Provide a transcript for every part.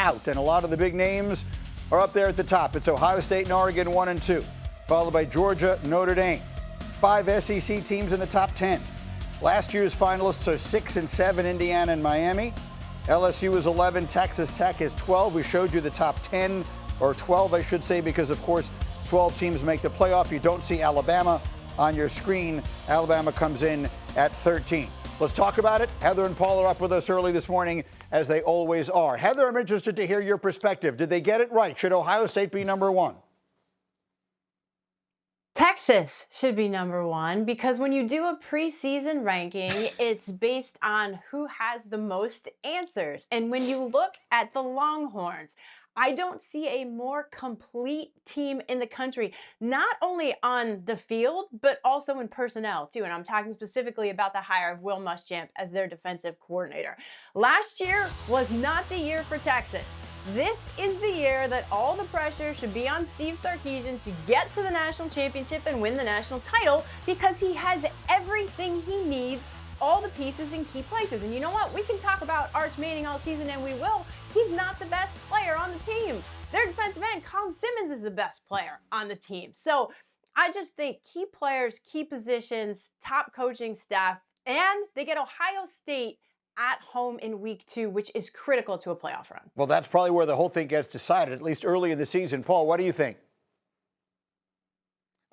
out, and a lot of the big names are up there at the top. It's Ohio State and Oregon 1 and 2, followed by Georgia, Notre Dame. 5 SEC teams in the top 10. Last year's finalists are 6 and 7, Indiana and Miami. LSU is 11, Texas Tech is 12. We showed you the top 10, or 12, I should say, because, of course, 12 teams make the playoff. You don't see Alabama on your screen. Alabama comes in at 13. Let's talk about it. Heather and Paul are up with us early this morning, as they always are. Heather, I'm interested to hear your perspective. Did they get it right? Should Ohio State be number 1? Texas should be number 1, because when you do a preseason ranking, it's based on who has the most answers. And when you look at the Longhorns, I don't see a more complete team in the country, not only on the field, but also in personnel too. And I'm talking specifically about the hire of Will Muschamp as their defensive coordinator. Last year was not the year for Texas. This is the year that all the pressure should be on Steve Sarkisian to get to the national championship and win the national title, because he has everything he needs, all the pieces in key places. And you know what? We can talk about Arch Manning all season, and we will. He's not the best player on the team. Their defensive end, Colin Simmons, is the best player on the team. So I just think key players, key positions, top coaching staff, and they get Ohio State at home in week 2, which is critical to a playoff run. Well, that's probably where the whole thing gets decided, at least early in the season. Paul, what do you think?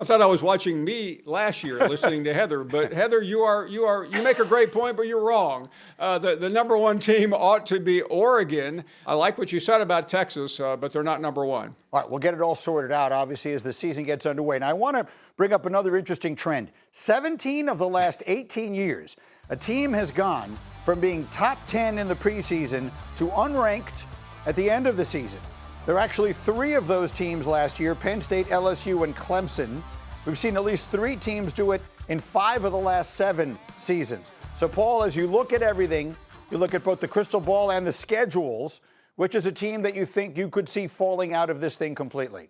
I thought I was watching me last year listening to Heather, but Heather, you make a great point, but you're wrong. The number 1 team ought to be Oregon. I like what you said about Texas, but they're not number 1. All right, we'll get it all sorted out, obviously, as the season gets underway. And I want to bring up another interesting trend. 17 of the last 18 years, a team has gone from being top 10 in the preseason to unranked at the end of the season. There are actually 3 of those teams last year: Penn State, LSU, and Clemson. We've seen at least 3 teams do it in 5 of the last 7 seasons. So, Paul, as you look at everything, you look at both the crystal ball and the schedules, which is a team that you think you could see falling out of this thing completely?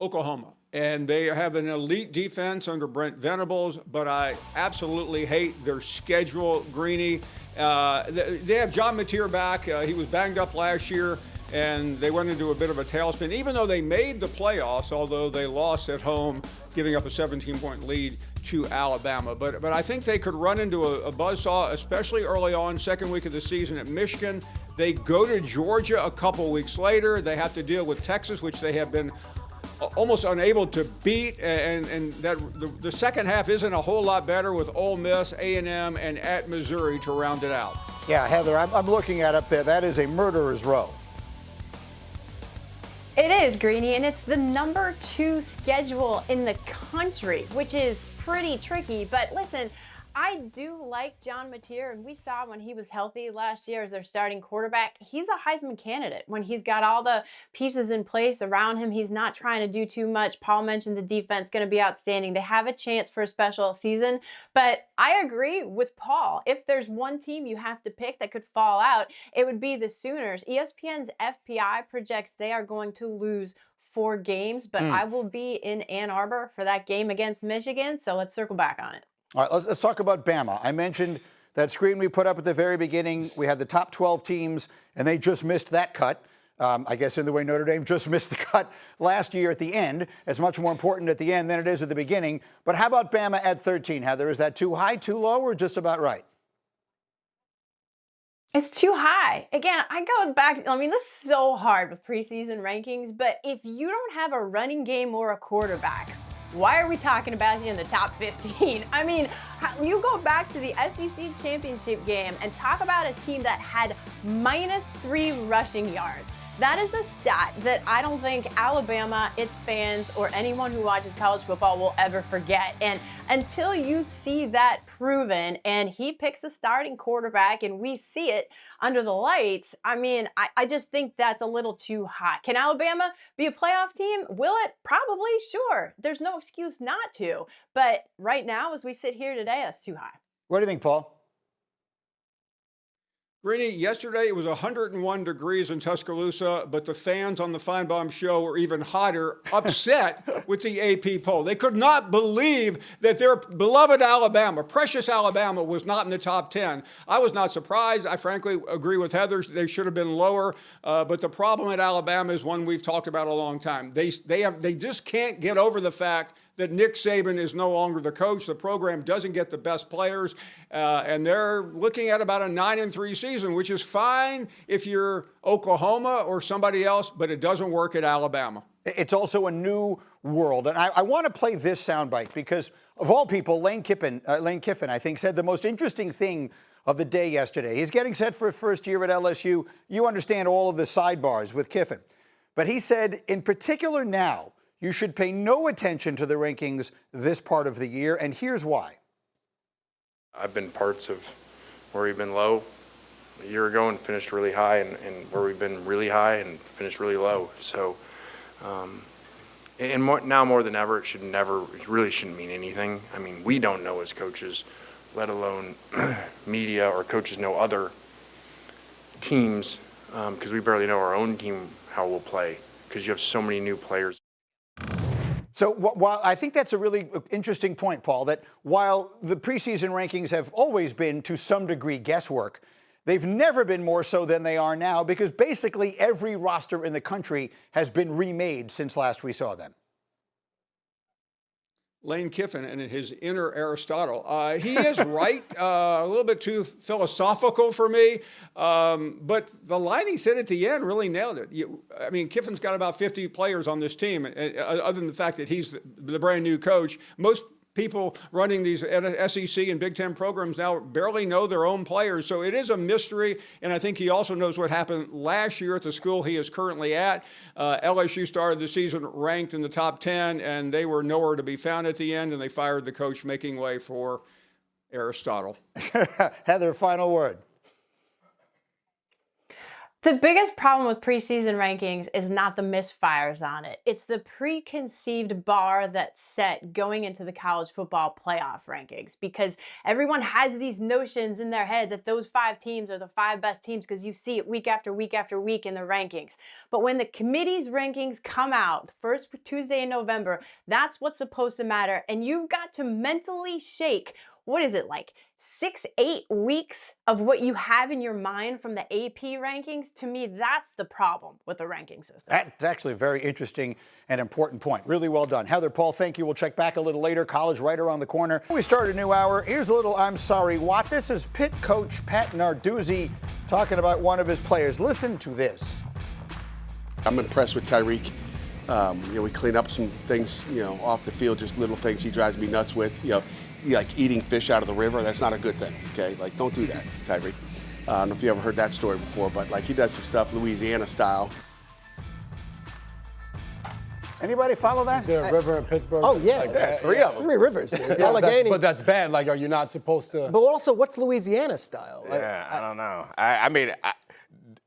Oklahoma. And they have an elite defense under Brent Venables, but I absolutely hate their schedule, Greeny. They have John Mateer back. He was banged up last year, and they went into a bit of a tailspin, even though they made the playoffs, although they lost at home, giving up a 17-point lead to Alabama. But I think they could run into a buzzsaw, especially early on, second week of the season at Michigan. They go to Georgia a couple weeks later. They have to deal with Texas, which they have been almost unable to beat, and that the second half isn't a whole lot better with Ole Miss, A&M, and at Missouri to round it out. Yeah, Heather, I'm looking at up there. That is a murderer's row. It is, Greeny, and it's the number 2 schedule in the country, which is pretty tricky. But listen, I do like John Mateer, and we saw when he was healthy last year as their starting quarterback, he's a Heisman candidate. When he's got all the pieces in place around him, he's not trying to do too much. Paul mentioned the defense going to be outstanding. They have a chance for a special season, but I agree with Paul. If there's one team you have to pick that could fall out, it would be the Sooners. ESPN's FPI projects they are going to lose 4 games, but I will be in Ann Arbor for that game against Michigan, so let's circle back on it. All right, let's talk about Bama. I mentioned that screen we put up at the very beginning. We had the top 12 teams, and they just missed that cut. I guess in the way Notre Dame just missed the cut last year at the end. It's much more important at the end than it is at the beginning. But how about Bama at 13, Heather? Is that too high, too low, or just about right? It's too high. Again, I go back, I mean, this is so hard with preseason rankings, but if you don't have a running game or a quarterback, why are we talking about you in the top 15? I mean, you go back to the SEC championship game and talk about a team that had -3 rushing yards. That is a stat that I don't think Alabama, its fans, or anyone who watches college football will ever forget. And until you see that proven and he picks a starting quarterback and we see it under the lights, I mean, I just think that's a little too high. Can Alabama be a playoff team? Will it? Probably, sure. There's no excuse not to. But right now, as we sit here today, that's too high. What do you think, Paul? Greeny, yesterday it was 101 degrees in Tuscaloosa, but the fans on the Finebaum show were even hotter, upset with the AP poll. They could not believe that their beloved Alabama, precious Alabama, was not in the top 10. I was not surprised. I frankly agree with Heather. They should have been lower. But the problem at Alabama is one we've talked about a long time. They just can't get over the fact that Nick Saban is no longer the coach. The program doesn't get the best players, and they're looking at about a 9-3 season, which is fine if you're Oklahoma or somebody else, but it doesn't work at Alabama. It's also a new world, and I want to play this soundbite because, of all people, Lane Kiffin, I think, said the most interesting thing of the day yesterday. He's getting set for his first year at LSU. You understand all of the sidebars with Kiffin. But he said, in particular now, you should pay no attention to the rankings this part of the year, and here's why. I've been parts of where we've been low a year ago and finished really high, and where we've been really high and finished really low. So, now more than ever, it really shouldn't mean anything. I mean, we don't know as coaches, let alone media or coaches know other teams, because we barely know our own team how we'll play, because you have so many new players. So while I think that's a really interesting point, Paul, that while the preseason rankings have always been to some degree guesswork, they've never been more so than they are now because basically every roster in the country has been remade since last we saw them. Lane Kiffin and his inner Aristotle. He is right, a little bit too philosophical for me, but the line he said at the end really nailed it. I mean, Kiffin's got about 50 players on this team, other than the fact that he's the brand new coach. Most people running these SEC and Big Ten programs now barely know their own players, so it is a mystery, and I think he also knows what happened last year at the school he is currently at. LSU started the season ranked in the top 10, and they were nowhere to be found at the end, and they fired the coach, making way for Aristotle. Heather, final word. The biggest problem with preseason rankings is not the misfires on it. It's the preconceived bar that's set going into the college football playoff rankings, because everyone has these notions in their head that those 5 teams are the 5 best teams because you see it week after week after week in the rankings. But when the committee's rankings come out the first Tuesday in November, that's what's supposed to matter. And you've got to mentally shake, what is it, like 6-8 weeks of what you have in your mind from the AP rankings? To me, that's the problem with the ranking system. That's actually a very interesting and important point. Really well done. Heather, Paul, thank you. We'll check back a little later. College right around the corner. We start a new hour. Here's a little I'm sorry what. This is Pitt coach Pat Narduzzi talking about one of his players. Listen to this. I'm impressed with Tyreek. We clean up some things, off the field, just little things he drives me nuts with. Like eating fish out of the river, that's not a good thing, okay? Like, don't do that, Tyreek. I don't know if you ever heard that story before, but like he does some stuff Louisiana style. Anybody follow that? Is there a river in Pittsburgh? Oh, yeah. Like 3 of them. 3 rivers. Allegheny. But that's bad. Like, are you not supposed to? But also, what's Louisiana style? Yeah, I don't know. I mean,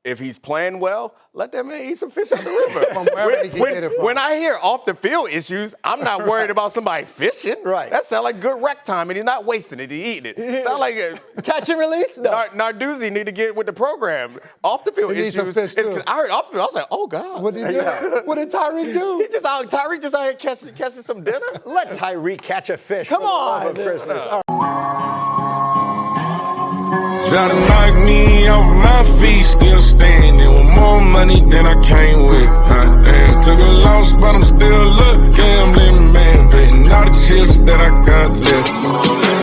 if he's playing well, let that man eat some fish out the river. From wherever he can get it from. When I hear off the field issues, I'm not worried about somebody fishing. Right. That sounds like good rec time, and he's not wasting it. He's eating it. Sound like Catch and release? No. Narduzzi need to get with the program. Off the field He needs some issues. fish, too. I heard off the field. I was like, oh God. What did he do? What did Tyreek do? Tyreek just out here catching some dinner. Let Tyreek catch a fish. Come for the love on. of Christmas. Try to knock me off my feet, still standing with more money than I came with. Hot damn, took a loss, but I'm still a gambling man, betting all the chips that I got left.